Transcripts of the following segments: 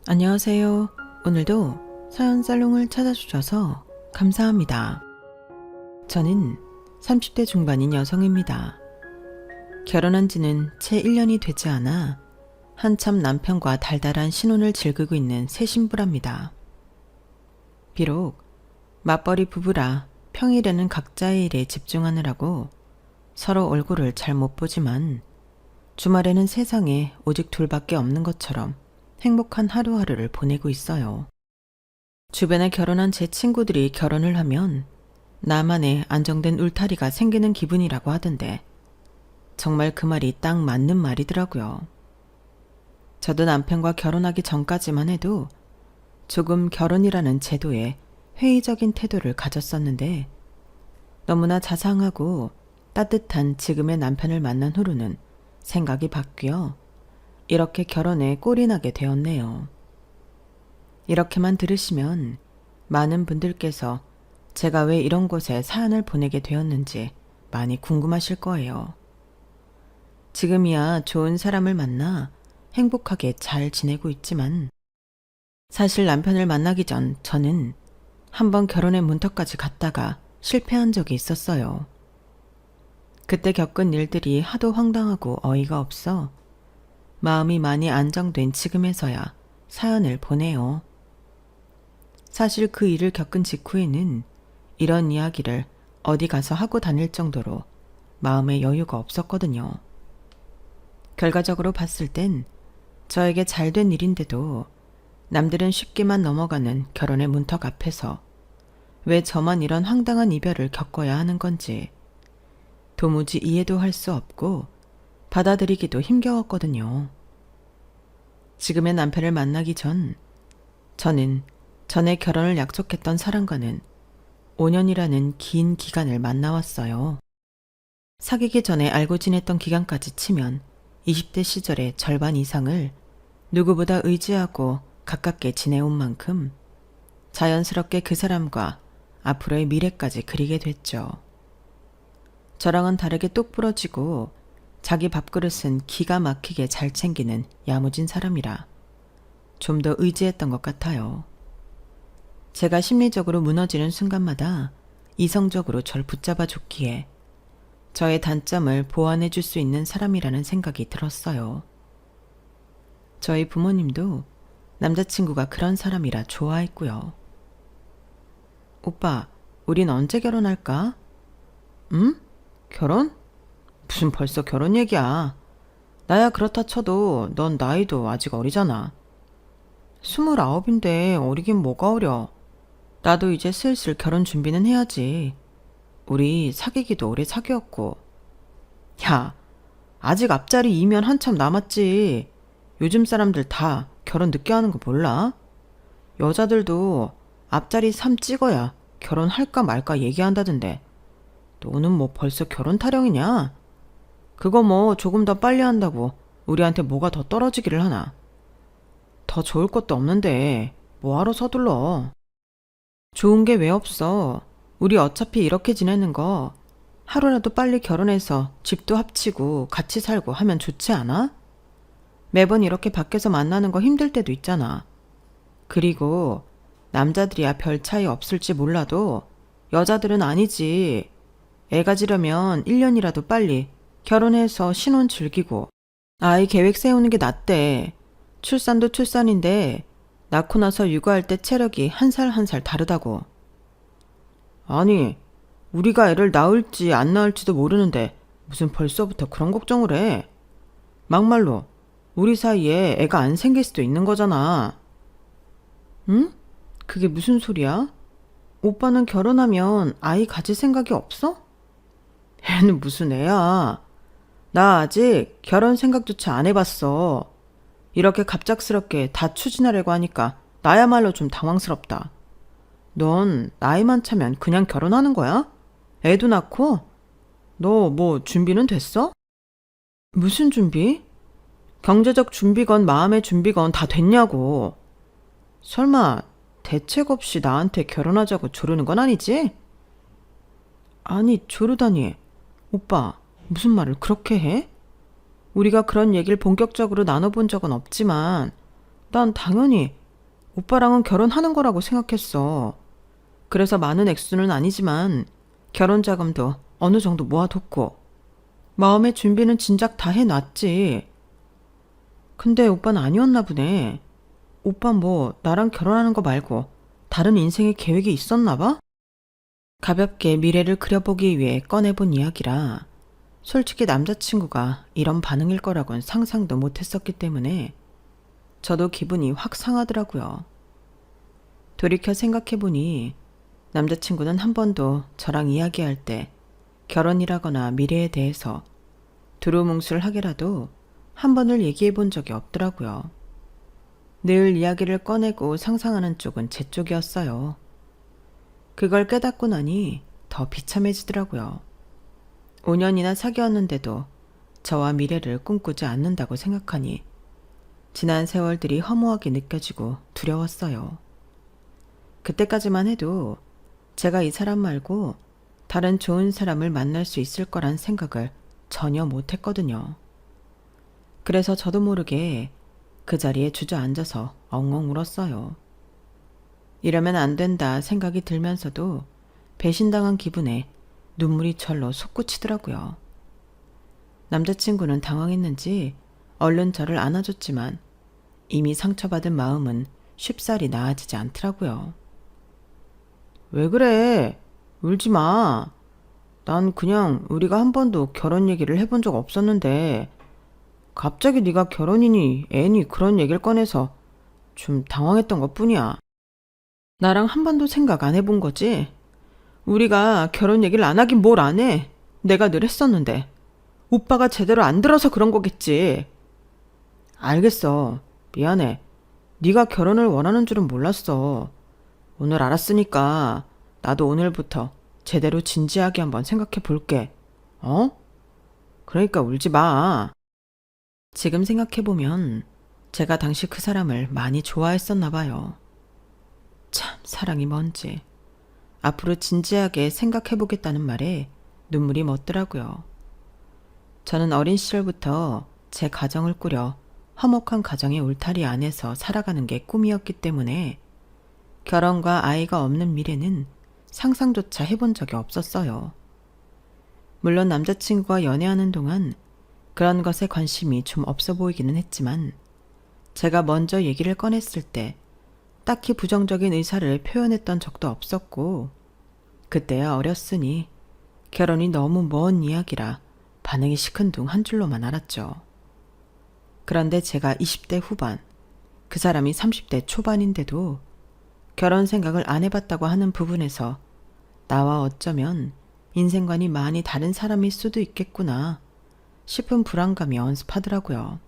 안녕하세요. 오늘도 사연 살롱을 찾아주셔서 감사합니다. 저는 30대 중반인 여성입니다. 결혼한 지는 채 1년이 되지 않아 한참 남편과 달달한 신혼을 즐기고 있는 새 신부랍니다. 비록 맞벌이 부부라 평일에는 각자의 일에 집중하느라고 서로 얼굴을 잘 못 보지만 주말에는 세상에 오직 둘밖에 없는 것처럼 행복한 하루하루를 보내고 있어요. 주변에 결혼한 제 친구들이 결혼을 하면 나만의 안정된 울타리가 생기는 기분이라고 하던데 정말 그 말이 딱 맞는 말이더라고요. 저도 남편과 결혼하기 전까지만 해도 조금 결혼이라는 제도에 회의적인 태도를 가졌었는데 너무나 자상하고 따뜻한 지금의 남편을 만난 후로는 생각이 바뀌어 이렇게 결혼에 꼴이 나게 되었네요. 이렇게만 들으시면 많은 분들께서 제가 왜 이런 곳에 사연을 보내게 되었는지 많이 궁금하실 거예요. 지금이야 좋은 사람을 만나 행복하게 잘 지내고 있지만 사실 남편을 만나기 전 저는 한번 결혼의 문턱까지 갔다가 실패한 적이 있었어요. 그때 겪은 일들이 하도 황당하고 어이가 없어 마음이 많이 안정된 지금에서야 사연을 보내요. 사실 그 일을 겪은 직후에는 이런 이야기를 어디 가서 하고 다닐 정도로 마음에 여유가 없었거든요. 결과적으로 봤을 땐 저에게 잘된 일인데도 남들은 쉽게만 넘어가는 결혼의 문턱 앞에서 왜 저만 이런 황당한 이별을 겪어야 하는 건지 도무지 이해도 할 수 없고 받아들이기도 힘겨웠거든요. 지금의 남편을 만나기 전 저는 전에 결혼을 약속했던 사람과는 5년이라는 긴 기간을 만나왔어요. 사귀기 전에 알고 지냈던 기간까지 치면 20대 시절의 절반 이상을 누구보다 의지하고 가깝게 지내온 만큼 자연스럽게 그 사람과 앞으로의 미래까지 그리게 됐죠. 저랑은 다르게 똑부러지고 자기 밥그릇은 기가 막히게 잘 챙기는 야무진 사람이라 좀 더 의지했던 것 같아요. 제가 심리적으로 무너지는 순간마다 이성적으로 절 붙잡아 줬기에 저의 단점을 보완해 줄 수 있는 사람이라는 생각이 들었어요. 저희 부모님도 남자친구가 그런 사람이라 좋아했고요. 오빠, 우린 언제 결혼할까? 응? 결혼? 무슨 벌써 결혼 얘기야. 나야 그렇다 쳐도 넌 나이도 아직 어리잖아. 29인데 어리긴 뭐가 어려. 나도 이제 슬슬 결혼 준비는 해야지. 우리 사귀기도 오래 사귀었고. 야, 아직 앞자리 2면 한참 남았지. 요즘 사람들 다 결혼 늦게 하는 거 몰라? 여자들도 앞자리 3 찍어야 결혼할까 말까 얘기한다던데. 너는 뭐 벌써 결혼 타령이냐? 그거 뭐 조금 더 빨리 한다고 우리한테 뭐가 더 떨어지기를 하나. 더 좋을 것도 없는데 뭐하러 서둘러. 좋은 게 왜 없어. 우리 어차피 이렇게 지내는 거 하루라도 빨리 결혼해서 집도 합치고 같이 살고 하면 좋지 않아? 매번 이렇게 밖에서 만나는 거 힘들 때도 있잖아. 그리고 남자들이야 별 차이 없을지 몰라도 여자들은 아니지. 애 가지려면 1년이라도 빨리 결혼해서 신혼 즐기고 아이 계획 세우는 게 낫대. 출산도 출산인데 낳고 나서 육아할 때 체력이 한 살 한 살 다르다고. 아니, 우리가 애를 낳을지 안 낳을지도 모르는데 무슨 벌써부터 그런 걱정을 해. 막말로 우리 사이에 애가 안 생길 수도 있는 거잖아. 응? 그게 무슨 소리야? 오빠는 결혼하면 아이 가질 생각이 없어? 애는 무슨 애야. 나 아직 결혼 생각조차 안 해봤어. 이렇게 갑작스럽게 다 추진하려고 하니까 나야말로 좀 당황스럽다. 넌 나이만 차면 그냥 결혼하는 거야? 애도 낳고? 너 뭐 준비는 됐어? 무슨 준비? 경제적 준비건 마음의 준비건 다 됐냐고. 설마 대책 없이 나한테 결혼하자고 조르는 건 아니지? 아니, 조르다니. 오빠, 무슨 말을 그렇게 해? 우리가 그런 얘기를 본격적으로 나눠본 적은 없지만 난 당연히 오빠랑은 결혼하는 거라고 생각했어. 그래서 많은 액수는 아니지만 결혼 자금도 어느 정도 모아뒀고 마음의 준비는 진작 다 해놨지. 근데 오빠는 아니었나 보네. 오빠 뭐 나랑 결혼하는 거 말고 다른 인생의 계획이 있었나 봐? 가볍게 미래를 그려보기 위해 꺼내본 이야기라 솔직히 남자친구가 이런 반응일 거라고는 상상도 못했었기 때문에 저도 기분이 확 상하더라고요. 돌이켜 생각해보니 남자친구는 한 번도 저랑 이야기할 때 결혼이라거나 미래에 대해서 두루뭉술 하게라도 한 번을 얘기해 본 적이 없더라고요. 늘 이야기를 꺼내고 상상하는 쪽은 제 쪽이었어요. 그걸 깨닫고 나니 더 비참해지더라고요. 5년이나 사귀었는데도 저와 미래를 꿈꾸지 않는다고 생각하니 지난 세월들이 허무하게 느껴지고 두려웠어요. 그때까지만 해도 제가 이 사람 말고 다른 좋은 사람을 만날 수 있을 거란 생각을 전혀 못했거든요. 그래서 저도 모르게 그 자리에 주저앉아서 엉엉 울었어요. 이러면 안 된다 생각이 들면서도 배신당한 기분에 눈물이 절로 솟구치더라고요. 남자친구는 당황했는지 얼른 저를 안아줬지만 이미 상처받은 마음은 쉽사리 나아지지 않더라고요. 왜 그래? 울지 마. 난 그냥 우리가 한 번도 결혼 얘기를 해본 적 없었는데 갑자기 네가 결혼이니 애니 그런 얘기를 꺼내서 좀 당황했던 것뿐이야. 나랑 한 번도 생각 안 해본 거지? 우리가 결혼 얘기를 안 하긴 뭘 안 해. 내가 늘 했었는데. 오빠가 제대로 안 들어서 그런 거겠지. 알겠어. 미안해. 네가 결혼을 원하는 줄은 몰랐어. 오늘 알았으니까 나도 오늘부터 제대로 진지하게 한번 생각해 볼게. 어? 그러니까 울지 마. 지금 생각해보면 제가 당시 그 사람을 많이 좋아했었나 봐요. 참 사랑이 뭔지. 앞으로 진지하게 생각해보겠다는 말에 눈물이 멎더라고요. 저는 어린 시절부터 제 가정을 꾸려 화목한 가정의 울타리 안에서 살아가는 게 꿈이었기 때문에 결혼과 아이가 없는 미래는 상상조차 해본 적이 없었어요. 물론 남자친구와 연애하는 동안 그런 것에 관심이 좀 없어 보이기는 했지만 제가 먼저 얘기를 꺼냈을 때 딱히 부정적인 의사를 표현했던 적도 없었고 그때야 어렸으니 결혼이 너무 먼 이야기라 반응이 시큰둥 한 줄로만 알았죠. 그런데 제가 20대 후반, 그 사람이 30대 초반인데도 결혼 생각을 안 해봤다고 하는 부분에서 나와 어쩌면 인생관이 많이 다른 사람일 수도 있겠구나 싶은 불안감이 엄습하더라고요.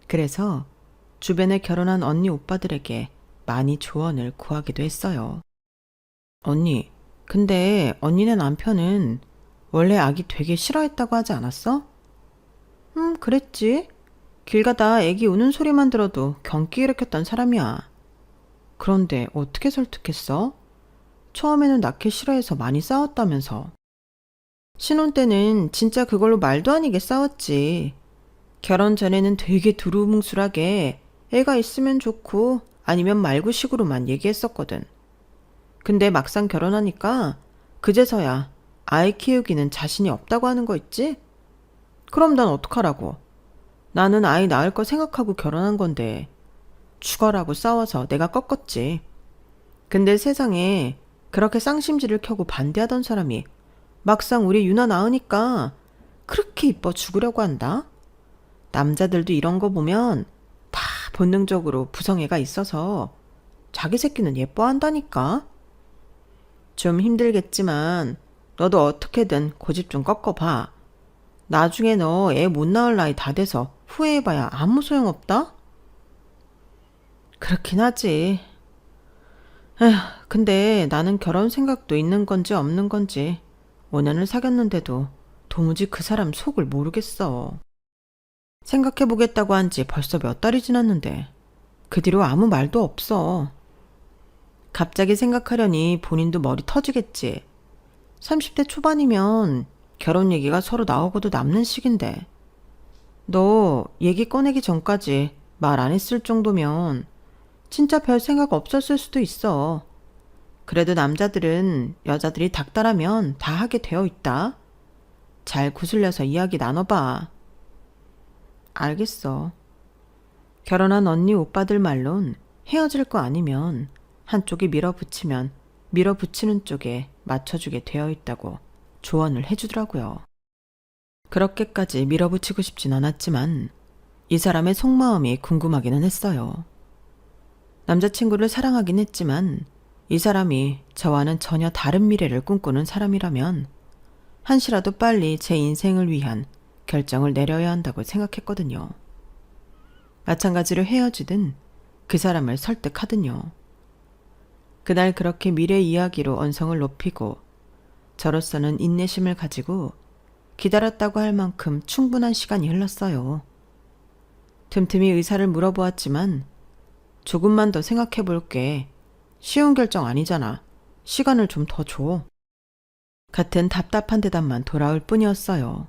그래서 주변에 결혼한 언니 오빠들에게 많이 조언을 구하기도 했어요. 언니, 근데 언니네 남편은 원래 아기 되게 싫어했다고 하지 않았어? 그랬지. 길 가다 애기 우는 소리만 들어도 경기 일으켰던 사람이야. 그런데 어떻게 설득했어? 처음에는 낳기 싫어해서 많이 싸웠다면서. 신혼 때는 진짜 그걸로 말도 아니게 싸웠지. 결혼 전에는 되게 두루뭉술하게 애가 있으면 좋고 아니면 말고 식으로만 얘기했었거든. 근데 막상 결혼하니까 그제서야 아이 키우기는 자신이 없다고 하는 거 있지? 그럼 난 어떡하라고. 나는 아이 낳을 거 생각하고 결혼한 건데 죽어라고 싸워서 내가 꺾었지. 근데 세상에 그렇게 쌍심지를 켜고 반대하던 사람이 막상 우리 유나 낳으니까 그렇게 이뻐 죽으려고 한다? 남자들도 이런 거 보면 다 본능적으로 부성애가 있어서 자기 새끼는 예뻐한다니까. 좀 힘들겠지만 너도 어떻게든 고집 좀 꺾어봐. 나중에 너 애 못 낳을 나이 다 돼서 후회해봐야 아무 소용없다? 그렇긴 하지. 에휴, 근데 나는 결혼 생각도 있는 건지 없는 건지 5년을 사귀었는데도 도무지 그 사람 속을 모르겠어. 생각해보겠다고 한 지 벌써 몇 달이 지났는데 그 뒤로 아무 말도 없어. 갑자기 생각하려니 본인도 머리 터지겠지. 30대 초반이면 결혼 얘기가 서로 나오고도 남는 시기인데 너 얘기 꺼내기 전까지 말 안 했을 정도면 진짜 별 생각 없었을 수도 있어. 그래도 남자들은 여자들이 닥달하면 다 하게 되어 있다. 잘 구슬려서 이야기 나눠봐. 알겠어. 결혼한 언니 오빠들 말론 헤어질 거 아니면 한쪽이 밀어붙이면 밀어붙이는 쪽에 맞춰주게 되어 있다고 조언을 해주더라고요. 그렇게까지 밀어붙이고 싶진 않았지만 이 사람의 속마음이 궁금하기는 했어요. 남자친구를 사랑하긴 했지만 이 사람이 저와는 전혀 다른 미래를 꿈꾸는 사람이라면 한시라도 빨리 제 인생을 위한 결정을 내려야 한다고 생각했거든요. 마찬가지로 헤어지든 그 사람을 설득하든요. 그날 그렇게 미래 이야기로 언성을 높이고 저로서는 인내심을 가지고 기다렸다고 할 만큼 충분한 시간이 흘렀어요. 틈틈이 의사를 물어보았지만 조금만 더 생각해 볼게. 쉬운 결정 아니잖아. 시간을 좀 더 줘. 같은 답답한 대답만 돌아올 뿐이었어요.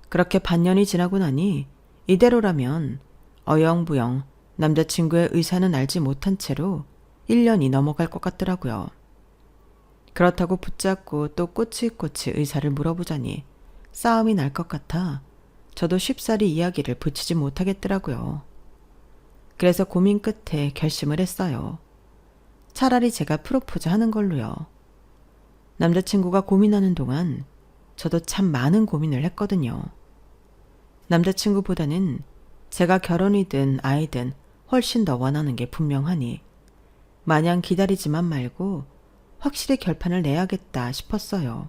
그렇게 반년이 지나고 나니 이대로라면 어영부영 남자친구의 의사는 알지 못한 채로 1년이 넘어갈 것 같더라고요. 그렇다고 붙잡고 또 꼬치꼬치 의사를 물어보자니 싸움이 날 것 같아 저도 쉽사리 이야기를 붙이지 못하겠더라고요. 그래서 고민 끝에 결심을 했어요. 차라리 제가 프로포즈 하는 걸로요. 남자친구가 고민하는 동안 저도 참 많은 고민을 했거든요. 남자친구보다는 제가 결혼이든 아이든 훨씬 더 원하는 게 분명하니 마냥 기다리지만 말고 확실히 결판을 내야겠다 싶었어요.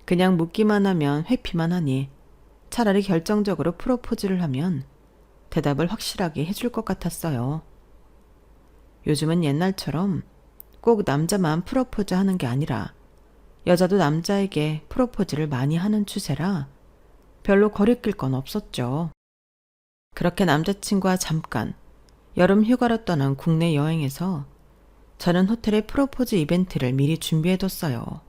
그냥 묻기만 하면 회피만 하니 차라리 결정적으로 프로포즈를 하면 대답을 확실하게 해줄 것 같았어요. 요즘은 옛날처럼 꼭 남자만 프로포즈 하는 게 아니라 여자도 남자에게 프로포즈를 많이 하는 추세라 별로 거리낄 건 없었죠. 그렇게 남자친구와 잠깐 여름 휴가로 떠난 국내 여행에서 저는 호텔에 프로포즈 이벤트를 미리 준비해뒀어요.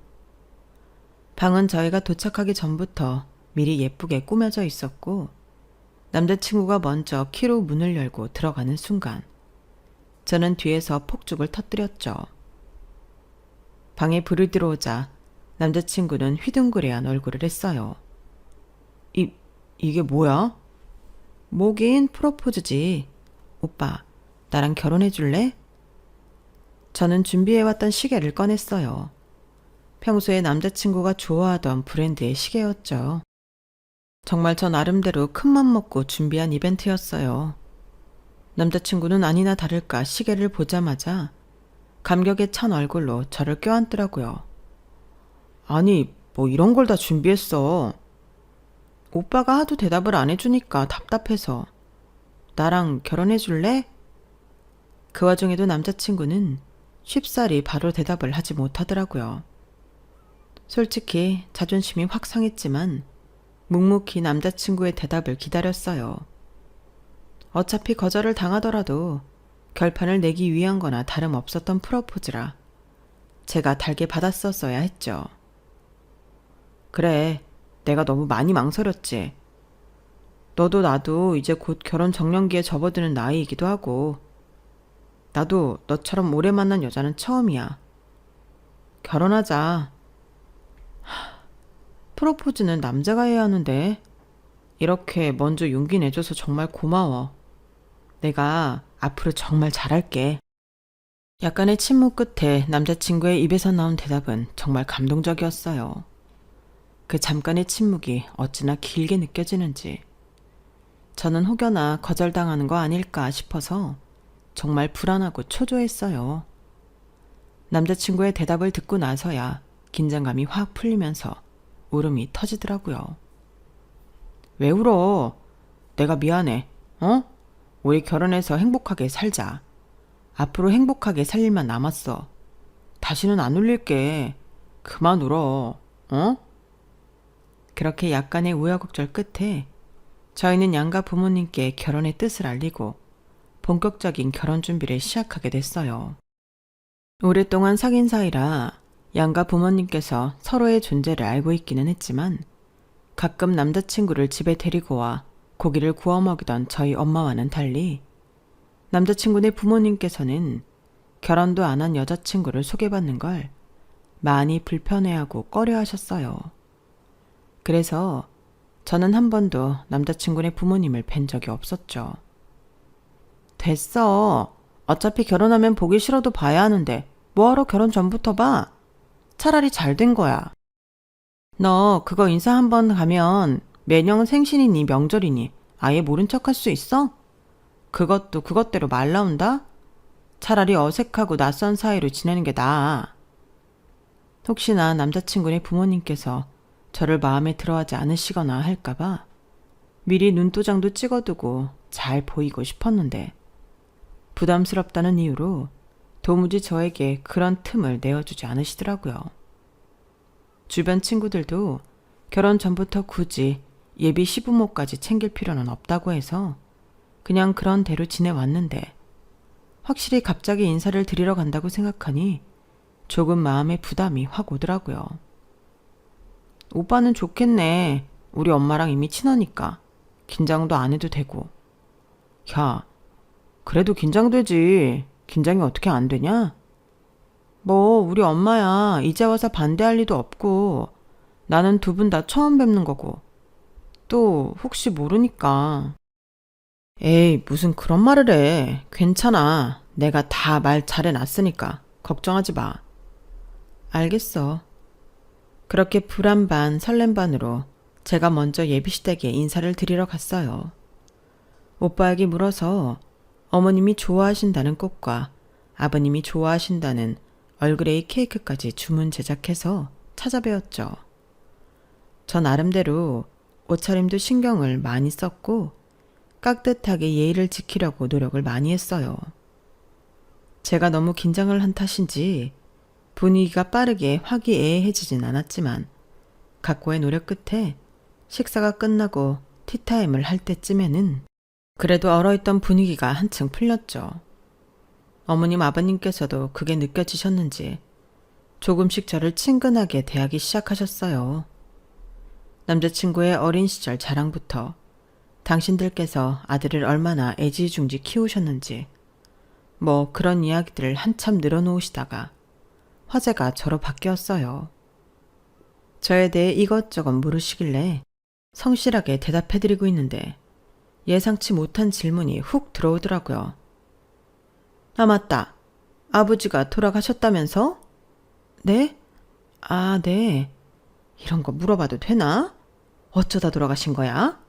방은 저희가 도착하기 전부터 미리 예쁘게 꾸며져 있었고 남자친구가 먼저 키로 문을 열고 들어가는 순간 저는 뒤에서 폭죽을 터뜨렸죠. 방에 불이 들어오자 남자친구는 휘둥그레한 얼굴을 했어요. 이게 뭐야? 뭐긴 프로포즈지. 오빠, 나랑 결혼해 줄래? 저는 준비해왔던 시계를 꺼냈어요. 평소에 남자친구가 좋아하던 브랜드의 시계였죠. 정말 저 나름대로 큰맘 먹고 준비한 이벤트였어요. 남자친구는 아니나 다를까 시계를 보자마자 감격에 찬 얼굴로 저를 껴안더라고요. 아니, 뭐 이런 걸 다 준비했어. 오빠가 하도 대답을 안 해주니까 답답해서. 나랑 결혼해 줄래? 그 와중에도 남자친구는 쉽사리 바로 대답을 하지 못하더라고요. 솔직히 자존심이 확 상했지만 묵묵히 남자친구의 대답을 기다렸어요. 어차피 거절을 당하더라도 결판을 내기 위한 거나 다름없었던 프로포즈라 제가 달게 받았었어야 했죠. 그래, 내가 너무 많이 망설였지. 너도 나도 이제 곧 결혼 정년기에 접어드는 나이이기도 하고 나도 너처럼 오래 만난 여자는 처음이야. 결혼하자. 프로포즈는 남자가 해야 하는데 이렇게 먼저 용기 내줘서 정말 고마워. 내가 앞으로 정말 잘할게. 약간의 침묵 끝에 남자친구의 입에서 나온 대답은 정말 감동적이었어요. 그 잠깐의 침묵이 어찌나 길게 느껴지는지 저는 혹여나 거절당하는 거 아닐까 싶어서 정말 불안하고 초조했어요. 남자친구의 대답을 듣고 나서야 긴장감이 확 풀리면서 울음이 터지더라고요. 왜 울어? 내가 미안해. 우리 결혼해서 행복하게 살자. 앞으로 행복하게 살 일만 남았어. 다시는 안 울릴게. 그만 울어. 그렇게 약간의 우여곡절 끝에 저희는 양가 부모님께 결혼의 뜻을 알리고 본격적인 결혼 준비를 시작하게 됐어요. 오랫동안 사귄 사이라 양가 부모님께서 서로의 존재를 알고 있기는 했지만 가끔 남자친구를 집에 데리고 와 고기를 구워 먹이던 저희 엄마와는 달리 남자친구네 부모님께서는 결혼도 안 한 여자친구를 소개받는 걸 많이 불편해하고 꺼려하셨어요. 그래서 저는 한 번도 남자친구네 부모님을 뵌 적이 없었죠. 됐어. 어차피 결혼하면 보기 싫어도 봐야 하는데 뭐하러 결혼 전부터 봐? 차라리 잘 된 거야. 너 그거 인사 한 번 가면 매년 생신이니 명절이니 아예 모른 척 할 수 있어? 그것도 그것대로 말 나온다? 차라리 어색하고 낯선 사이로 지내는 게 나아. 혹시나 남자친구네 부모님께서 저를 마음에 들어하지 않으시거나 할까봐 미리 눈도장도 찍어두고 잘 보이고 싶었는데 부담스럽다는 이유로 도무지 저에게 그런 틈을 내어주지 않으시더라고요. 주변 친구들도 결혼 전부터 굳이 예비 시부모까지 챙길 필요는 없다고 해서 그냥 그런 대로 지내왔는데 확실히 갑자기 인사를 드리러 간다고 생각하니 조금 마음의 부담이 확 오더라고요. 오빠는 좋겠네. 우리 엄마랑 이미 친하니까 긴장도 안 해도 되고. 야, 그래도 긴장되지. 긴장이 어떻게 안 되냐? 뭐 우리 엄마야 이제 와서 반대할 리도 없고 나는 두 분 다 처음 뵙는 거고 또 혹시 모르니까. 에이, 무슨 그런 말을 해. 괜찮아. 내가 다 말 잘해놨으니까 걱정하지 마. 알겠어. 그렇게 불안 반 설렘 반으로 제가 먼저 예비시댁에 인사를 드리러 갔어요. 오빠에게 물어서 어머님이 좋아하신다는 꽃과 아버님이 좋아하신다는 얼그레이 케이크까지 주문 제작해서 찾아뵈었죠. 저 나름대로 옷차림도 신경을 많이 썼고 깍듯하게 예의를 지키려고 노력을 많이 했어요. 제가 너무 긴장을 한 탓인지 분위기가 빠르게 화기애애해지진 않았지만 각고의 노력 끝에 식사가 끝나고 티타임을 할 때쯤에는 그래도 얼어있던 분위기가 한층 풀렸죠. 어머님 아버님께서도 그게 느껴지셨는지 조금씩 저를 친근하게 대하기 시작하셨어요. 남자친구의 어린 시절 자랑부터 당신들께서 아들을 얼마나 애지중지 키우셨는지 뭐 그런 이야기들을 한참 늘어놓으시다가 화제가 저로 바뀌었어요. 저에 대해 이것저것 물으시길래 성실하게 대답해드리고 있는데 예상치 못한 질문이 훅 들어오더라고요. 아, 맞다. 아버지가 돌아가셨다면서? 네? 아, 네. 이런 거 물어봐도 되나? 어쩌다 돌아가신 거야?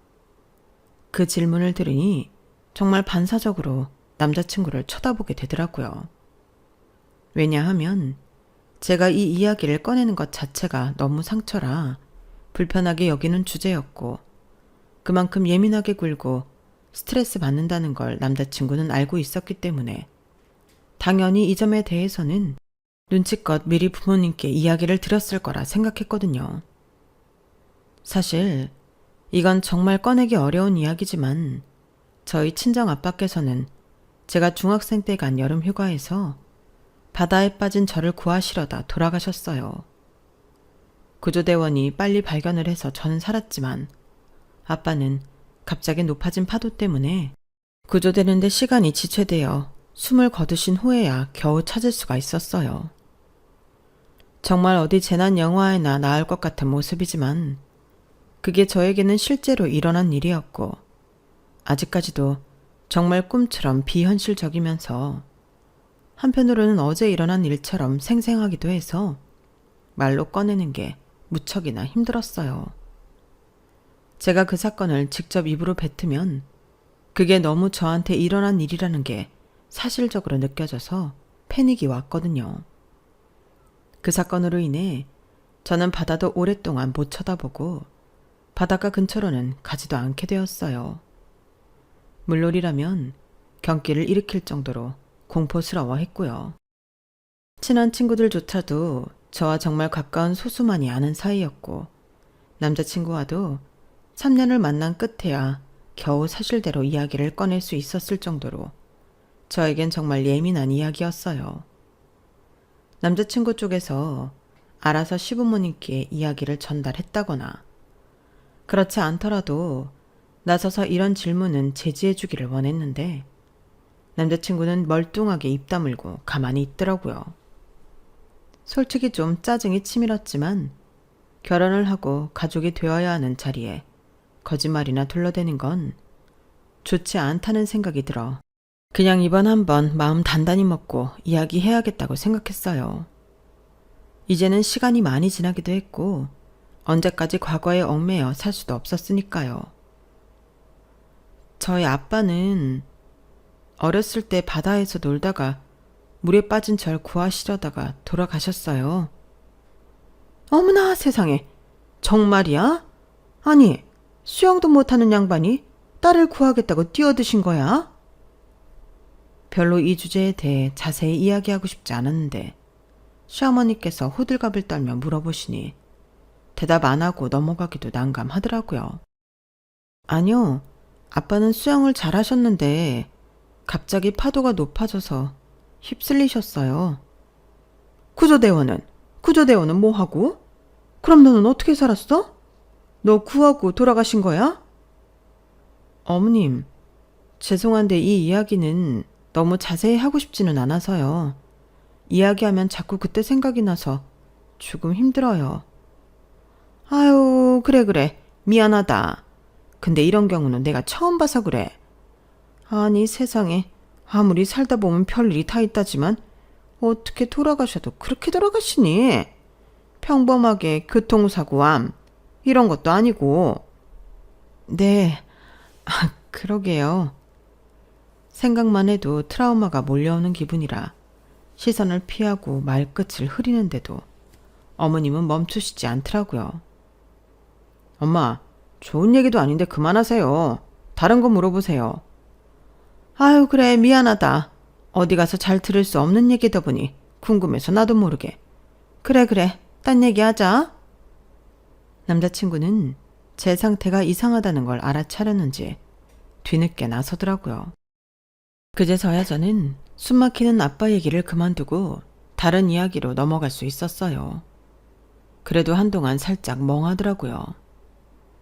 그 질문을 들으니 정말 반사적으로 남자친구를 쳐다보게 되더라고요. 왜냐하면 제가 이 이야기를 꺼내는 것 자체가 너무 상처라 불편하게 여기는 주제였고 그만큼 예민하게 굴고 스트레스 받는다는 걸 남자친구는 알고 있었기 때문에 당연히 이 점에 대해서는 눈치껏 미리 부모님께 이야기를 드렸을 거라 생각했거든요. 사실 이건 정말 꺼내기 어려운 이야기지만 저희 친정 아빠께서는 제가 중학생 때 간 여름 휴가에서 바다에 빠진 저를 구하시려다 돌아가셨어요. 구조대원이 빨리 발견을 해서 저는 살았지만 아빠는 갑자기 높아진 파도 때문에 구조되는데 시간이 지체되어 숨을 거두신 후에야 겨우 찾을 수가 있었어요. 정말 어디 재난 영화에나 나올 것 같은 모습이지만 그게 저에게는 실제로 일어난 일이었고 아직까지도 정말 꿈처럼 비현실적이면서 한편으로는 어제 일어난 일처럼 생생하기도 해서 말로 꺼내는 게 무척이나 힘들었어요. 제가 그 사건을 직접 입으로 뱉으면 그게 너무 저한테 일어난 일이라는 게 사실적으로 느껴져서 패닉이 왔거든요. 그 사건으로 인해 저는 바다도 오랫동안 못 쳐다보고 바닷가 근처로는 가지도 않게 되었어요. 물놀이라면 경기를 일으킬 정도로 공포스러워 했고요. 친한 친구들조차도 저와 정말 가까운 소수만이 아는 사이였고 남자친구와도 3년을 만난 끝에야 겨우 사실대로 이야기를 꺼낼 수 있었을 정도로 저에겐 정말 예민한 이야기였어요. 남자친구 쪽에서 알아서 시부모님께 이야기를 전달했다거나 그렇지 않더라도 나서서 이런 질문은 제지해주기를 원했는데 남자친구는 멀뚱하게 입 다물고 가만히 있더라고요. 솔직히 좀 짜증이 치밀었지만 결혼을 하고 가족이 되어야 하는 자리에 거짓말이나 둘러대는 건 좋지 않다는 생각이 들어 그냥 이번 한번 마음 단단히 먹고 이야기해야겠다고 생각했어요. 이제는 시간이 많이 지나기도 했고 언제까지 과거에 얽매여 살 수도 없었으니까요. 저희 아빠는 어렸을 때 바다에서 놀다가 물에 빠진 절 구하시려다가 돌아가셨어요. 어머나 세상에, 정말이야? 아니, 수영도 못하는 양반이 딸을 구하겠다고 뛰어드신 거야? 별로 이 주제에 대해 자세히 이야기하고 싶지 않았는데 시어머니께서 호들갑을 떨며 물어보시니 대답 안 하고 넘어가기도 난감하더라고요. 아니요, 아빠는 수영을 잘하셨는데 갑자기 파도가 높아져서 휩쓸리셨어요. 구조대원은 뭐하고? 그럼 너는 어떻게 살았어? 너 구하고 돌아가신 거야? 어머님, 죄송한데 이 이야기는 너무 자세히 하고 싶지는 않아서요. 이야기하면 자꾸 그때 생각이 나서 조금 힘들어요. 아유, 그래. 미안하다. 근데 이런 경우는 내가 처음 봐서 그래. 아니, 세상에. 아무리 살다 보면 별일이 다 있다지만 어떻게 돌아가셔도 그렇게 돌아가시니? 평범하게 교통사고암 이런 것도 아니고. 네, 그러게요. 생각만 해도 트라우마가 몰려오는 기분이라 시선을 피하고 말끝을 흐리는데도 어머님은 멈추시지 않더라고요. 엄마, 좋은 얘기도 아닌데 그만하세요. 다른 거 물어보세요. 아유, 그래, 미안하다. 어디 가서 잘 들을 수 없는 얘기다 보니 궁금해서 나도 모르게. 그래, 딴 얘기하자. 남자친구는 제 상태가 이상하다는 걸 알아차렸는지 뒤늦게 나서더라고요. 그제서야 저는 숨막히는 아빠 얘기를 그만두고 다른 이야기로 넘어갈 수 있었어요. 그래도 한동안 살짝 멍하더라고요.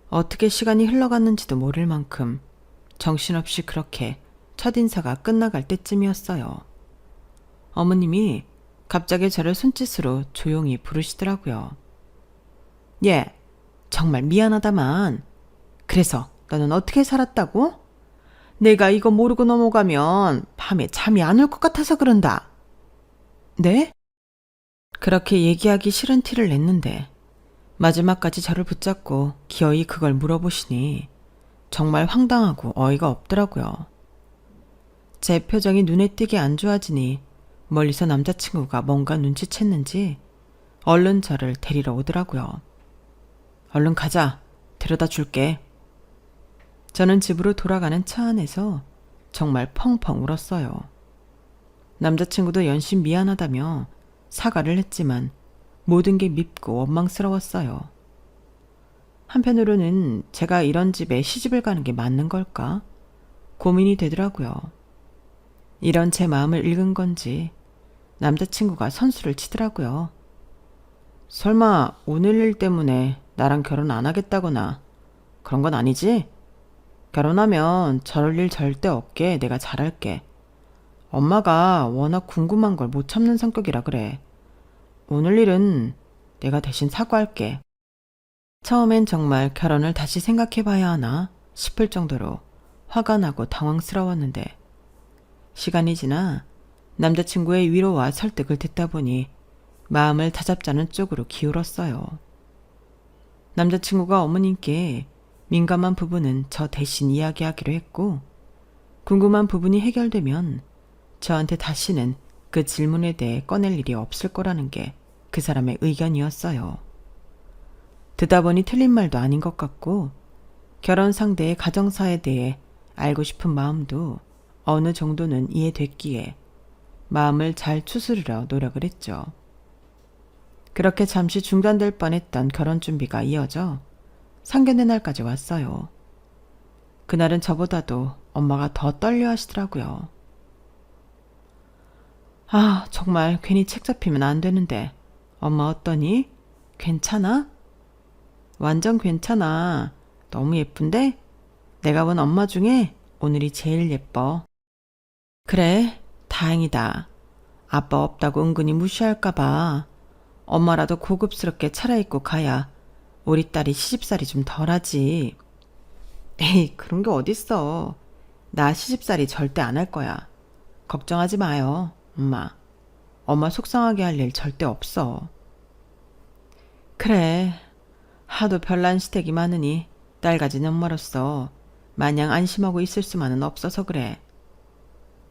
어떻게 시간이 흘러갔는지도 모를 만큼 정신없이 그렇게 첫인사가 끝나갈 때쯤이었어요. 어머님이 갑자기 저를 손짓으로 조용히 부르시더라고요. 예, 정말 미안하다만 그래서 너는 어떻게 살았다고? 내가 이거 모르고 넘어가면 밤에 잠이 안 올 것 같아서 그런다. 네? 그렇게 얘기하기 싫은 티를 냈는데 마지막까지 저를 붙잡고 기어이 그걸 물어보시니 정말 황당하고 어이가 없더라고요. 제 표정이 눈에 띄게 안 좋아지니 멀리서 남자친구가 뭔가 눈치챘는지 얼른 저를 데리러 오더라고요. 얼른 가자. 데려다 줄게. 저는 집으로 돌아가는 차 안에서 정말 펑펑 울었어요. 남자친구도 연신 미안하다며 사과를 했지만 모든 게 밉고 원망스러웠어요. 한편으로는 제가 이런 집에 시집을 가는 게 맞는 걸까? 고민이 되더라고요. 이런 제 마음을 읽은 건지 남자친구가 선수를 치더라고요. 설마 오늘 일 때문에 나랑 결혼 안 하겠다거나 그런 건 아니지? 결혼하면 저럴 일 절대 없게 내가 잘할게. 엄마가 워낙 궁금한 걸 못 참는 성격이라 그래. 오늘 일은 내가 대신 사과할게. 처음엔 정말 결혼을 다시 생각해봐야 하나 싶을 정도로 화가 나고 당황스러웠는데 시간이 지나 남자친구의 위로와 설득을 듣다 보니 마음을 다잡자는 쪽으로 기울었어요. 남자친구가 어머님께 민감한 부분은 저 대신 이야기하기로 했고 궁금한 부분이 해결되면 저한테 다시는 그 질문에 대해 꺼낼 일이 없을 거라는 게 그 사람의 의견이었어요. 듣다 보니 틀린 말도 아닌 것 같고 결혼 상대의 가정사에 대해 알고 싶은 마음도 어느 정도는 이해됐기에 마음을 잘 추스르려 노력을 했죠. 그렇게 잠시 중단될 뻔했던 결혼 준비가 이어져 상견례 날까지 왔어요. 그날은 저보다도 엄마가 더 떨려 하시더라고요. 아, 정말 괜히 책 잡히면 안 되는데 엄마 어떠니? 괜찮아? 완전 괜찮아. 너무 예쁜데? 내가 본 엄마 중에 오늘이 제일 예뻐. 그래, 다행이다. 아빠 없다고 은근히 무시할까봐 엄마라도 고급스럽게 차려입고 가야 우리 딸이 시집살이 좀 덜하지. 에이, 그런 게 어딨어. 나 시집살이 절대 안 할 거야. 걱정하지 마요, 엄마. 엄마 속상하게 할 일 절대 없어. 그래, 하도 별난 시댁이 많으니 딸 가진 엄마로서 마냥 안심하고 있을 수만은 없어서 그래.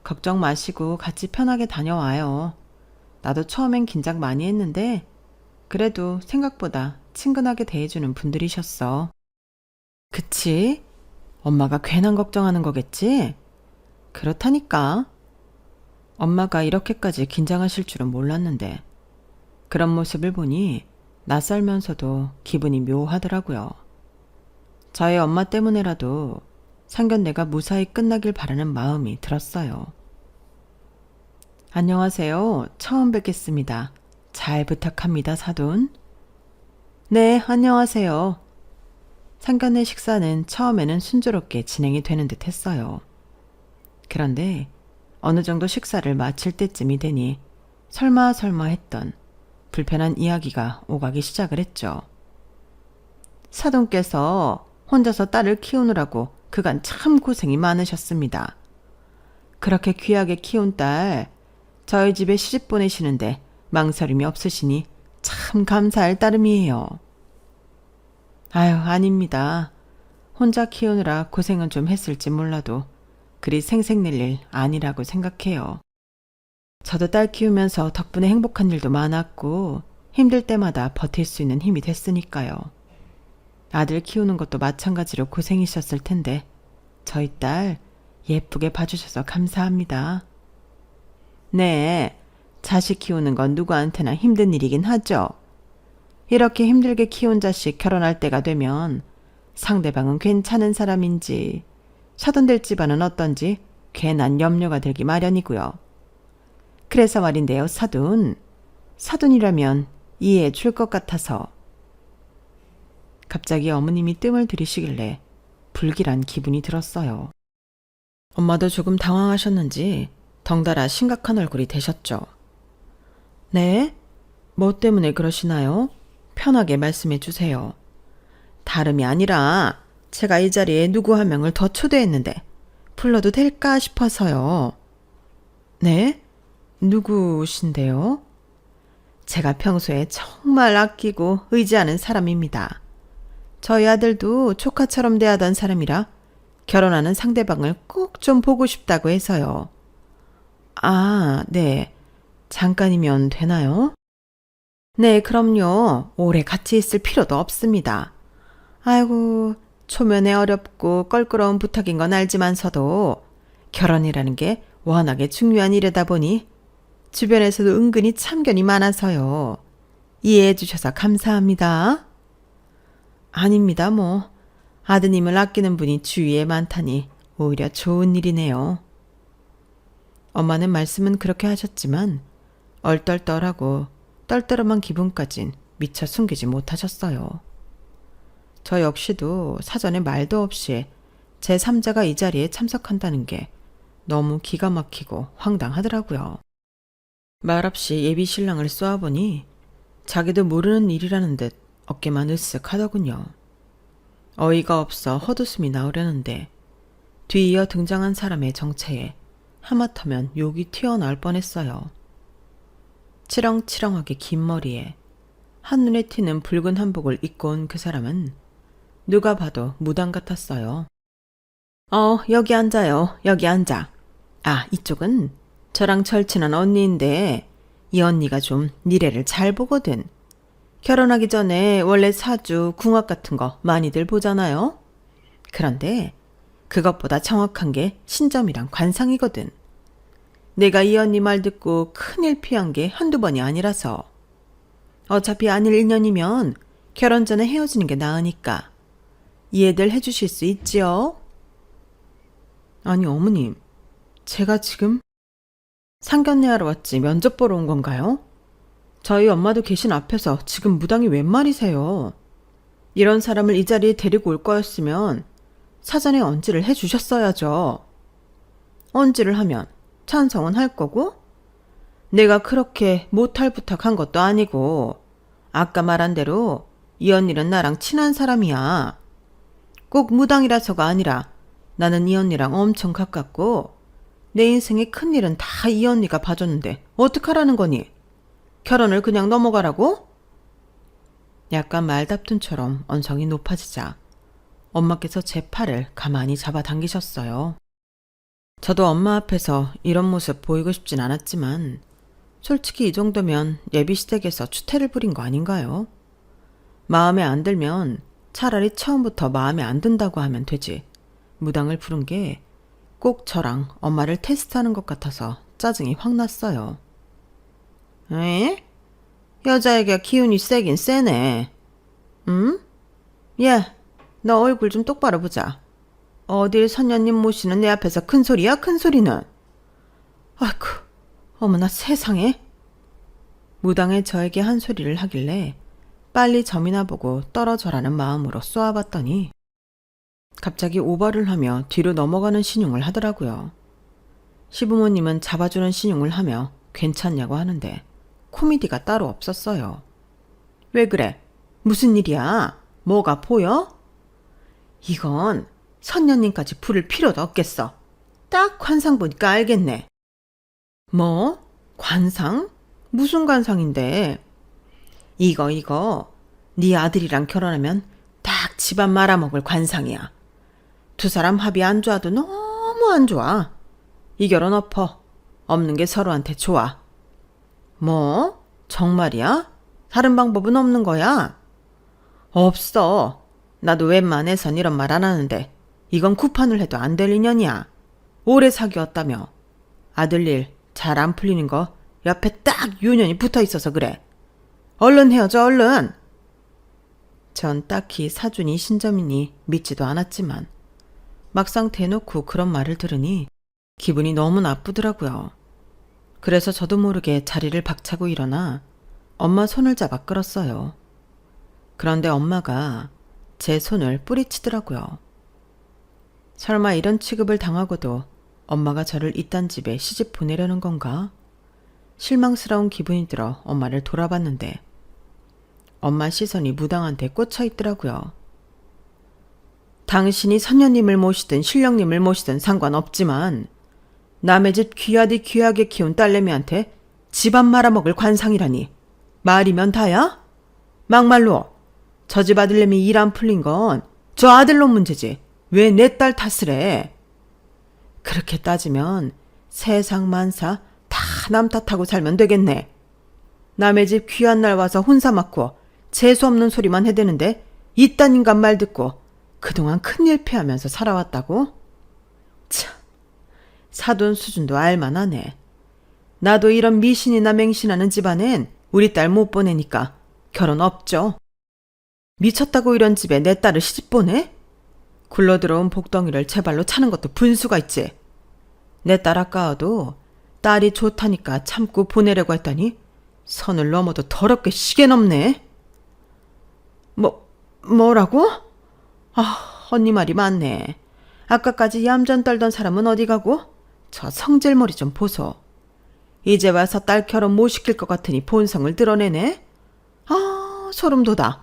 걱정 마시고 같이 편하게 다녀와요. 나도 처음엔 긴장 많이 했는데 그래도 생각보다 친근하게 대해주는 분들이셨어. 그치? 엄마가 괜한 걱정하는 거겠지? 그렇다니까. 엄마가 이렇게까지 긴장하실 줄은 몰랐는데 그런 모습을 보니 낯설면서도 기분이 묘하더라고요. 저희 엄마 때문에라도 상견례가 무사히 끝나길 바라는 마음이 들었어요. 안녕하세요. 처음 뵙겠습니다. 잘 부탁합니다, 사돈. 네, 안녕하세요. 상견례 식사는 처음에는 순조롭게 진행이 되는 듯 했어요. 그런데 어느 정도 식사를 마칠 때쯤이 되니 설마 했던 불편한 이야기가 오가기 시작을 했죠. 사돈께서 혼자서 딸을 키우느라고 그간 참 고생이 많으셨습니다. 그렇게 귀하게 키운 딸, 저희 집에 시집 보내시는데 망설임이 없으시니 참 감사할 따름이에요. 아유, 아닙니다. 혼자 키우느라 고생은 좀 했을지 몰라도 그리 생색낼 일 아니라고 생각해요. 저도 딸 키우면서 덕분에 행복한 일도 많았고 힘들 때마다 버틸 수 있는 힘이 됐으니까요. 아들 키우는 것도 마찬가지로 고생이셨을 텐데 저희 딸 예쁘게 봐주셔서 감사합니다. 네, 자식 키우는 건 누구한테나 힘든 일이긴 하죠. 이렇게 힘들게 키운 자식 결혼할 때가 되면 상대방은 괜찮은 사람인지 사돈될 집안은 어떤지 괜한 염려가 들기 마련이고요. 그래서 말인데요, 사돈. 사돈이라면 이해해 줄 것 같아서. 갑자기 어머님이 뜸을 들이시길래 불길한 기분이 들었어요. 엄마도 조금 당황하셨는지 덩달아 심각한 얼굴이 되셨죠. 네? 뭐 때문에 그러시나요? 편하게 말씀해 주세요. 다름이 아니라 제가 이 자리에 누구 한 명을 더 초대했는데 불러도 될까 싶어서요. 네? 누구신데요? 제가 평소에 정말 아끼고 의지하는 사람입니다. 저희 아들도 조카처럼 대하던 사람이라 결혼하는 상대방을 꼭 좀 보고 싶다고 해서요. 아, 네. 잠깐이면 되나요? 네, 그럼요. 오래 같이 있을 필요도 없습니다. 아이고, 초면에 어렵고 껄끄러운 부탁인 건 알지만서도 결혼이라는 게 워낙에 중요한 일이다 보니 주변에서도 은근히 참견이 많아서요. 이해해 주셔서 감사합니다. 아닙니다, 뭐. 아드님을 아끼는 분이 주위에 많다니 오히려 좋은 일이네요. 엄마는 말씀은 그렇게 하셨지만 얼떨떨하고 떨떠름한 기분까진 미처 숨기지 못하셨어요. 저 역시도 사전에 말도 없이 제3자가 이 자리에 참석한다는 게 너무 기가 막히고 황당하더라고요. 말없이 예비 신랑을 쏘아보니 자기도 모르는 일이라는 듯 어깨만 으쓱하더군요. 어이가 없어 헛웃음이 나오려는데 뒤이어 등장한 사람의 정체에 하마터면 욕이 튀어나올 뻔했어요. 치렁치렁하게 긴 머리에 한눈에 튀는 붉은 한복을 입고 온 그 사람은 누가 봐도 무당 같았어요. 여기 앉아요. 여기 앉아. 아, 이쪽은 저랑 절친한 언니인데 이 언니가 좀 미래를 잘 보거든. 결혼하기 전에 원래 사주, 궁합 같은 거 많이들 보잖아요. 그런데 그것보다 정확한 게 신점이랑 관상이거든. 내가 이 언니 말 듣고 큰일 피한 게 한두 번이 아니라서. 어차피 아닐 인연이면 결혼 전에 헤어지는 게 나으니까 이해들 해주실 수 있지요? 아니 어머님, 제가 지금 상견례하러 왔지 면접 보러 온 건가요? 저희 엄마도 계신 앞에서 지금 무당이 웬 말이세요? 이런 사람을 이 자리에 데리고 올 거였으면 사전에 언지를 해주셨어야죠. 언지를 하면 찬성은 할 거고, 내가 그렇게 못할 부탁한 것도 아니고, 아까 말한 대로 이 언니는 나랑 친한 사람이야. 꼭 무당이라서가 아니라 나는 이 언니랑 엄청 가깝고 내 인생의 큰일은 다 이 언니가 봐줬는데 어떡하라는 거니? 결혼을 그냥 넘어가라고? 약간 말다툼처럼 언성이 높아지자 엄마께서 제 팔을 가만히 잡아당기셨어요. 저도 엄마 앞에서 이런 모습 보이고 싶진 않았지만 솔직히 이 정도면 예비시댁에서 추태를 부린 거 아닌가요? 마음에 안 들면 차라리 처음부터 마음에 안 든다고 하면 되지. 무당을 부른 게 꼭 저랑 엄마를 테스트하는 것 같아서 짜증이 확 났어요. 에? 여자애가 기운이 세긴 세네. 응? 야, 너 얼굴 좀 똑바로 보자. 어딜 선녀님 모시는 내 앞에서 큰 소리야, 큰 소리는. 아이고, 어머나 세상에. 무당에 저에게 한 소리를 하길래 빨리 점이나 보고 떨어져라는 마음으로 쏘아봤더니 갑자기 오버를 하며 뒤로 넘어가는 신용을 하더라고요. 시부모님은 잡아주는 신용을 하며 괜찮냐고 하는데 코미디가 따로 없었어요. 왜 그래? 무슨 일이야? 뭐가 보여? 이건 선녀님까지 부를 필요도 없겠어. 딱 관상 보니까 알겠네. 뭐? 관상? 무슨 관상인데? 이거 네 아들이랑 결혼하면 딱 집안 말아먹을 관상이야. 두 사람 합이 안 좋아도 너무 안 좋아. 이 결혼 엎어. 없는 게 서로한테 좋아. 뭐? 정말이야? 다른 방법은 없는 거야? 없어. 나도 웬만해선 이런 말 안 하는데 이건 구판을 해도 안 될 인연이야. 오래 사귀었다며. 아들 일 잘 안 풀리는 거 옆에 딱 유년이 붙어 있어서 그래. 얼른 헤어져, 얼른. 전 딱히 사준이 신점이니 믿지도 않았지만 막상 대놓고 그런 말을 들으니 기분이 너무 나쁘더라고요. 그래서 저도 모르게 자리를 박차고 일어나 엄마 손을 잡아 끌었어요. 그런데 엄마가 제 손을 뿌리치더라고요. 설마 이런 취급을 당하고도 엄마가 저를 이딴 집에 시집 보내려는 건가? 실망스러운 기분이 들어 엄마를 돌아봤는데 엄마 시선이 무당한테 꽂혀 있더라고요. 당신이 선녀님을 모시든 신령님을 모시든 상관없지만 남의 집 귀하디 귀하게 키운 딸내미한테 집안 말아먹을 관상이라니 말이면 다야? 막말로 저 집 아들내미 일 안 풀린 건 저 아들놈 문제지 왜 내 딸 탓을 해? 그렇게 따지면 세상 만사 다 남 탓하고 살면 되겠네. 남의 집 귀한 날 와서 혼사 맞고 재수없는 소리만 해대는데 이딴 인간 말 듣고 그동안 큰일 피하면서 살아왔다고? 참, 사돈 수준도 알만하네. 나도 이런 미신이나 맹신하는 집안엔 우리 딸 못 보내니까 결혼 없죠. 미쳤다고 이런 집에 내 딸을 시집 보내? 굴러들어온 복덩이를 제 발로 차는 것도 분수가 있지. 내 딸 아까워도 딸이 좋다니까 참고 보내려고 했더니 선을 넘어도 더럽게 시계 넘네. 뭐라고? 아, 언니 말이 맞네. 아까까지 얌전 떨던 사람은 어디 가고? 저 성질머리 좀 보소. 이제 와서 딸 결혼 못 시킬 것 같으니 본성을 드러내네. 아, 소름 돋아.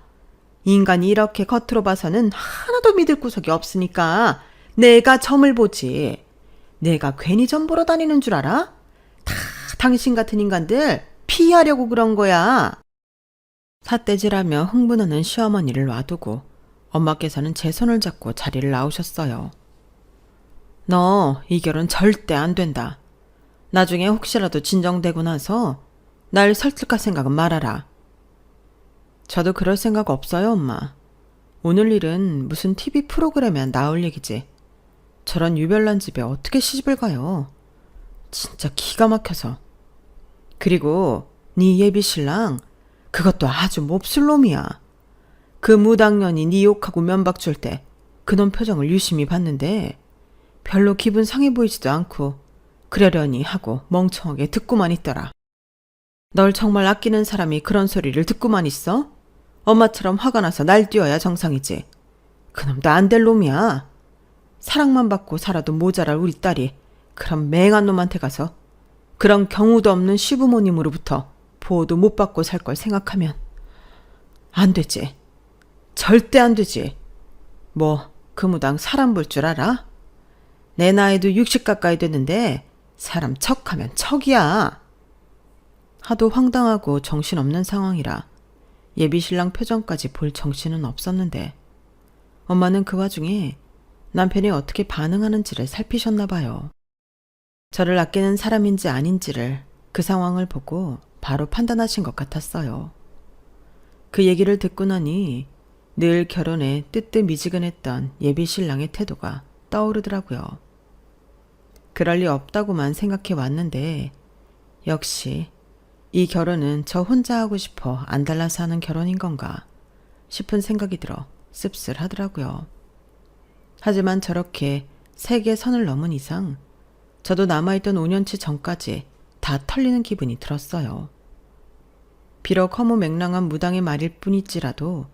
인간이 이렇게 겉으로 봐서는 하나도 믿을 구석이 없으니까 내가 점을 보지. 내가 괜히 점 보러 다니는 줄 알아? 다 당신 같은 인간들 피하려고 그런 거야. 삿대질하며 흥분하는 시어머니를 놔두고 엄마께서는 제 손을 잡고 자리를 나오셨어요. 너 이 결혼 절대 안 된다. 나중에 혹시라도 진정되고 나서 날 설득할 생각은 말아라. 저도 그럴 생각 없어요, 엄마. 오늘 일은 무슨 TV 프로그램에 나올 얘기지. 저런 유별난 집에 어떻게 시집을 가요? 진짜 기가 막혀서. 그리고 네 예비 신랑 그것도 아주 몹쓸 놈이야. 그 무당년이 네 욕하고 면박 줄 때 그놈 표정을 유심히 봤는데 별로 기분 상해 보이지도 않고 그러려니 하고 멍청하게 듣고만 있더라. 널 정말 아끼는 사람이 그런 소리를 듣고만 있어? 엄마처럼 화가 나서 날뛰어야 정상이지. 그놈도 안 될 놈이야. 사랑만 받고 살아도 모자랄 우리 딸이 그런 맹한 놈한테 가서 그런 경우도 없는 시부모님으로부터 보호도 못 받고 살 걸 생각하면 안 되지. 절대 안 되지. 뭐 그 무당 사람 볼 줄 알아? 내 나이도 60 가까이 됐는데 사람 척하면 척이야. 하도 황당하고 정신없는 상황이라 예비신랑 표정까지 볼 정신은 없었는데 엄마는 그 와중에 남편이 어떻게 반응하는지를 살피셨나 봐요. 저를 아끼는 사람인지 아닌지를 그 상황을 보고 바로 판단하신 것 같았어요. 그 얘기를 듣고 나니 늘 결혼에 뜨뜻미지근했던 예비신랑의 태도가 떠오르더라고요. 그럴 리 없다고만 생각해 왔는데 역시 이 결혼은 저 혼자 하고 싶어 안달나서 하는 결혼인 건가 싶은 생각이 들어 씁쓸하더라고요. 하지만 저렇게 세계 선을 넘은 이상 저도 남아있던 5년치 전까지 다 털리는 기분이 들었어요. 비록 허무맹랑한 무당의 말일 뿐일지라도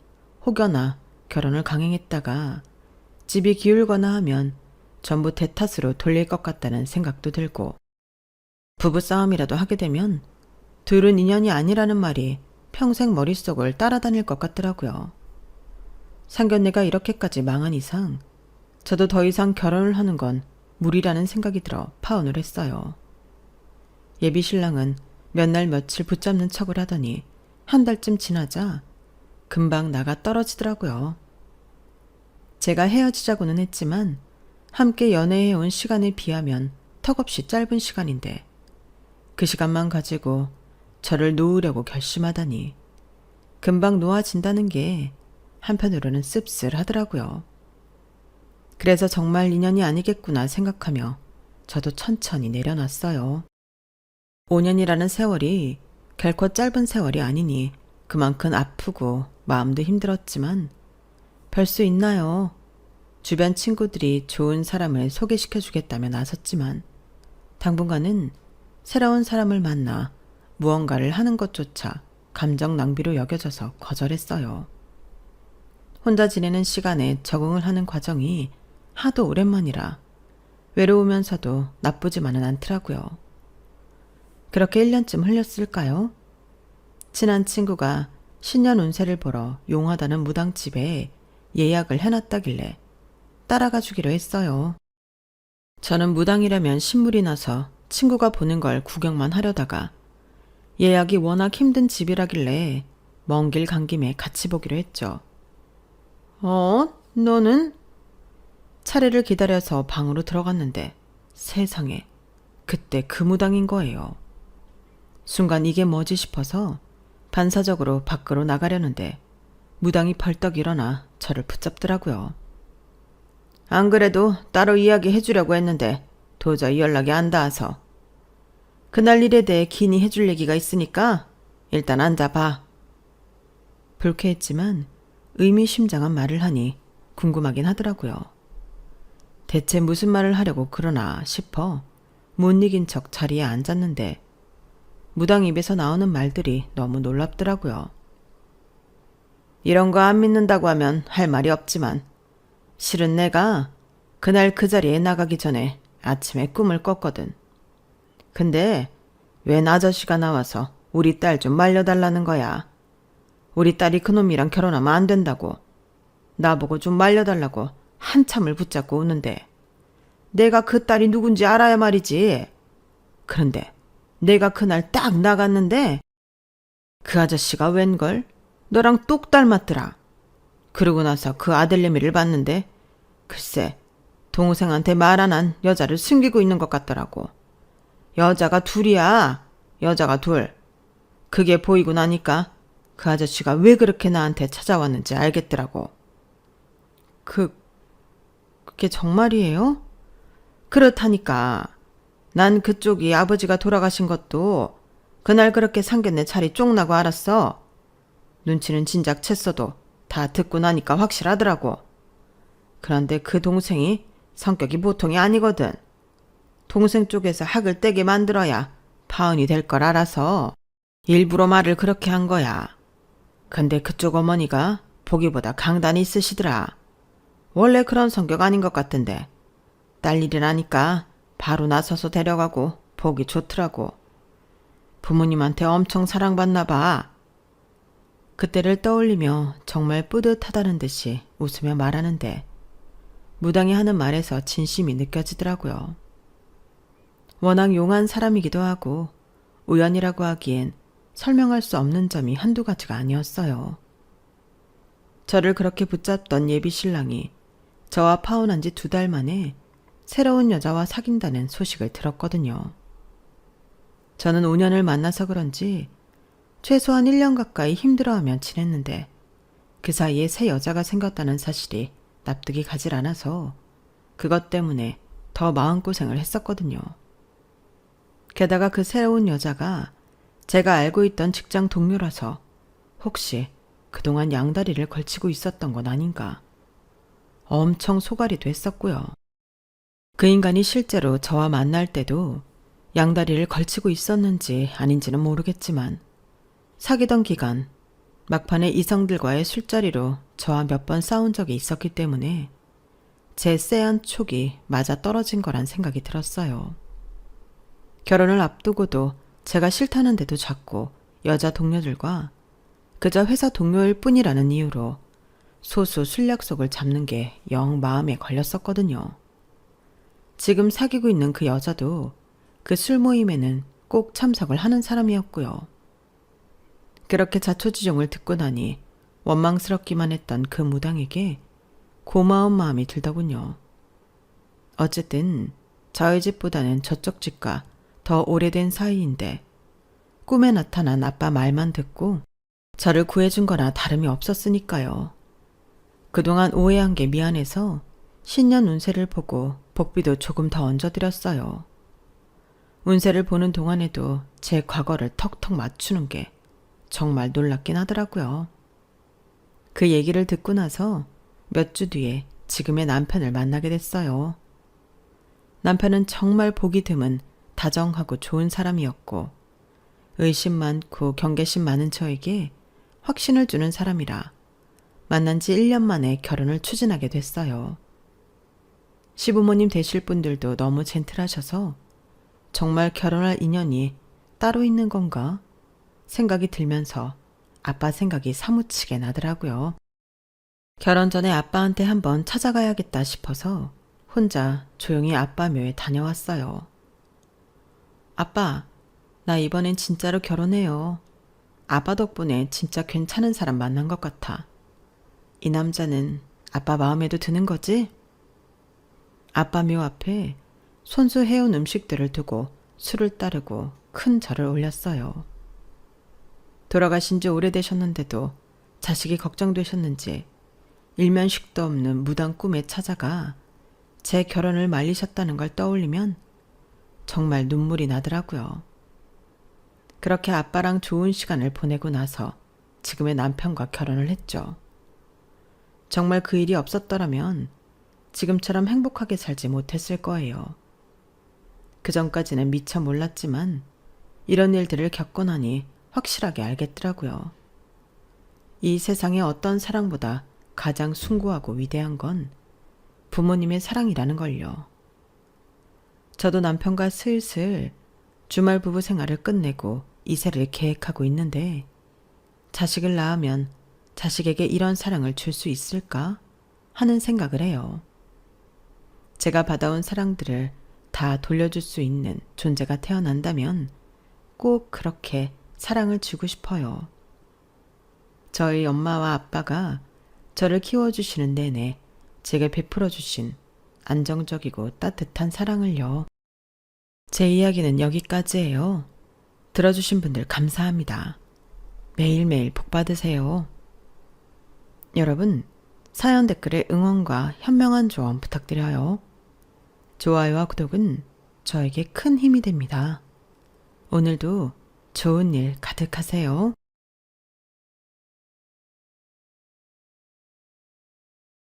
혹여나 결혼을 강행했다가 집이 기울거나 하면 전부 대 탓으로 돌릴 것 같다는 생각도 들고 부부싸움이라도 하게 되면 둘은 인연이 아니라는 말이 평생 머릿속을 따라다닐 것 같더라고요. 상견례가 이렇게까지 망한 이상 저도 더 이상 결혼을 하는 건 무리라는 생각이 들어 파혼을 했어요. 예비신랑은 몇 날 며칠 붙잡는 척을 하더니 한 달쯤 지나자 금방 나가 떨어지더라고요. 제가 헤어지자고는 했지만 함께 연애해온 시간에 비하면 턱없이 짧은 시간인데 그 시간만 가지고 저를 놓으려고 결심하다니 금방 놓아진다는 게 한편으로는 씁쓸하더라고요. 그래서 정말 인연이 아니겠구나 생각하며 저도 천천히 내려놨어요. 5년이라는 세월이 결코 짧은 세월이 아니니 그만큼 아프고 마음도 힘들었지만 별 수 있나요? 주변 친구들이 좋은 사람을 소개시켜주겠다며 나섰지만 당분간은 새로운 사람을 만나 무언가를 하는 것조차 감정 낭비로 여겨져서 거절했어요. 혼자 지내는 시간에 적응을 하는 과정이 하도 오랜만이라 외로우면서도 나쁘지만은 않더라고요. 그렇게 1년쯤 흘렸을까요? 친한 친구가 신년 운세를 보러 용하다는 무당집에 예약을 해놨다길래 따라가 주기로 했어요. 저는 무당이라면 신물이 나서 친구가 보는 걸 구경만 하려다가 예약이 워낙 힘든 집이라길래 먼 길 간 김에 같이 보기로 했죠. 너는? 차례를 기다려서 방으로 들어갔는데 세상에 그때 그 무당인 거예요. 순간 이게 뭐지 싶어서 반사적으로 밖으로 나가려는데 무당이 벌떡 일어나 저를 붙잡더라고요. 안 그래도 따로 이야기해 주려고 했는데 도저히 연락이 안 닿아서 그날 일에 대해 긴히 해줄 얘기가 있으니까 일단 앉아봐. 불쾌했지만 의미심장한 말을 하니 궁금하긴 하더라고요. 대체 무슨 말을 하려고 그러나 싶어 못 이긴 척 자리에 앉았는데 무당 입에서 나오는 말들이 너무 놀랍더라고요. 이런 거 안 믿는다고 하면 할 말이 없지만 실은 내가 그날 그 자리에 나가기 전에 아침에 꿈을 꿨거든. 근데 웬 아저씨가 나와서 우리 딸 좀 말려달라는 거야. 우리 딸이 그놈이랑 결혼하면 안 된다고. 나보고 좀 말려달라고 한참을 붙잡고 오는데 내가 그 딸이 누군지 알아야 말이지. 그런데 내가 그날 딱 나갔는데 그 아저씨가 웬걸 너랑 똑 닮았더라. 그러고 나서 그 아들내미를 봤는데 글쎄 동생한테 말 안 한 여자를 숨기고 있는 것 같더라고. 여자가 둘이야. 여자가 둘. 그게 보이고 나니까 그 아저씨가 왜 그렇게 나한테 찾아왔는지 알겠더라고. 그게 정말이에요? 그렇다니까. 난 그쪽이 아버지가 돌아가신 것도 그날 그렇게 상견례 차리 쫑나고 알았어. 눈치는 진작 챘어도 다 듣고 나니까 확실하더라고. 그런데 그 동생이 성격이 보통이 아니거든. 동생 쪽에서 학을 떼게 만들어야 파혼이 될 걸 알아서 일부러 말을 그렇게 한 거야. 근데 그쪽 어머니가 보기보다 강단이 있으시더라. 원래 그런 성격 아닌 것 같은데 딸 일이라니까 바로 나서서 데려가고 보기 좋더라고. 부모님한테 엄청 사랑받나 봐. 그때를 떠올리며 정말 뿌듯하다는 듯이 웃으며 말하는데 무당이 하는 말에서 진심이 느껴지더라고요. 워낙 용한 사람이기도 하고 우연이라고 하기엔 설명할 수 없는 점이 한두 가지가 아니었어요. 저를 그렇게 붙잡던 예비 신랑이 저와 파혼한 지 2달 만에 새로운 여자와 사귄다는 소식을 들었거든요. 저는 5년을 만나서 그런지 최소한 1년 가까이 힘들어하며 지냈는데 그 사이에 새 여자가 생겼다는 사실이 납득이 가질 않아서 그것 때문에 더 마음고생을 했었거든요. 게다가 그 새로운 여자가 제가 알고 있던 직장 동료라서 혹시 그동안 양다리를 걸치고 있었던 건 아닌가 엄청 소갈이도 했었고요. 그 인간이 실제로 저와 만날 때도 양다리를 걸치고 있었는지 아닌지는 모르겠지만 사귀던 기간 막판에 이성들과의 술자리로 저와 몇 번 싸운 적이 있었기 때문에 제 쎄한 촉이 맞아 떨어진 거란 생각이 들었어요. 결혼을 앞두고도 제가 싫다는데도 자꾸 여자 동료들과 그저 회사 동료일 뿐이라는 이유로 소수 술 약속을 잡는 게 영 마음에 걸렸었거든요. 지금 사귀고 있는 그 여자도 그 술 모임에는 꼭 참석을 하는 사람이었고요. 그렇게 자초지종을 듣고 나니 원망스럽기만 했던 그 무당에게 고마운 마음이 들더군요. 어쨌든 저희 집보다는 저쪽 집과 더 오래된 사이인데 꿈에 나타난 아빠 말만 듣고 저를 구해준 거나 다름이 없었으니까요. 그동안 오해한 게 미안해서 신년 운세를 보고 복비도 조금 더 얹어드렸어요. 운세를 보는 동안에도 제 과거를 턱턱 맞추는 게 정말 놀랍긴 하더라고요. 그 얘기를 듣고 나서 몇 주 뒤에 지금의 남편을 만나게 됐어요. 남편은 정말 보기 드문 다정하고 좋은 사람이었고 의심 많고 경계심 많은 저에게 확신을 주는 사람이라 만난 지 1년 만에 결혼을 추진하게 됐어요. 시부모님 되실 분들도 너무 젠틀하셔서 정말 결혼할 인연이 따로 있는 건가 생각이 들면서 아빠 생각이 사무치게 나더라고요. 결혼 전에 아빠한테 한번 찾아가야겠다 싶어서 혼자 조용히 아빠 묘에 다녀왔어요. 아빠, 나 이번엔 진짜로 결혼해요. 아빠 덕분에 진짜 괜찮은 사람 만난 것 같아. 이 남자는 아빠 마음에도 드는 거지? 아빠 묘 앞에 손수 해온 음식들을 두고 술을 따르고 큰 절을 올렸어요. 돌아가신 지 오래되셨는데도 자식이 걱정되셨는지 일면식도 없는 무당 꿈에 찾아가 제 결혼을 말리셨다는 걸 떠올리면 정말 눈물이 나더라고요. 그렇게 아빠랑 좋은 시간을 보내고 나서 지금의 남편과 결혼을 했죠. 정말 그 일이 없었더라면 지금처럼 행복하게 살지 못했을 거예요. 그 전까지는 미처 몰랐지만 이런 일들을 겪고 나니 확실하게 알겠더라고요. 이 세상에 어떤 사랑보다 가장 숭고하고 위대한 건 부모님의 사랑이라는 걸요. 저도 남편과 슬슬 주말 부부 생활을 끝내고 이세를 계획하고 있는데 자식을 낳으면 자식에게 이런 사랑을 줄 수 있을까 하는 생각을 해요. 제가 받아온 사랑들을 다 돌려줄 수 있는 존재가 태어난다면 꼭 그렇게 사랑을 주고 싶어요. 저희 엄마와 아빠가 저를 키워주시는 내내 제게 베풀어주신 안정적이고 따뜻한 사랑을요. 제 이야기는 여기까지예요. 들어주신 분들 감사합니다. 매일매일 복 받으세요. 여러분, 사연 댓글에 응원과 현명한 조언 부탁드려요. 좋아요와 구독은 저에게 큰 힘이 됩니다. 오늘도 좋은 일 가득하세요.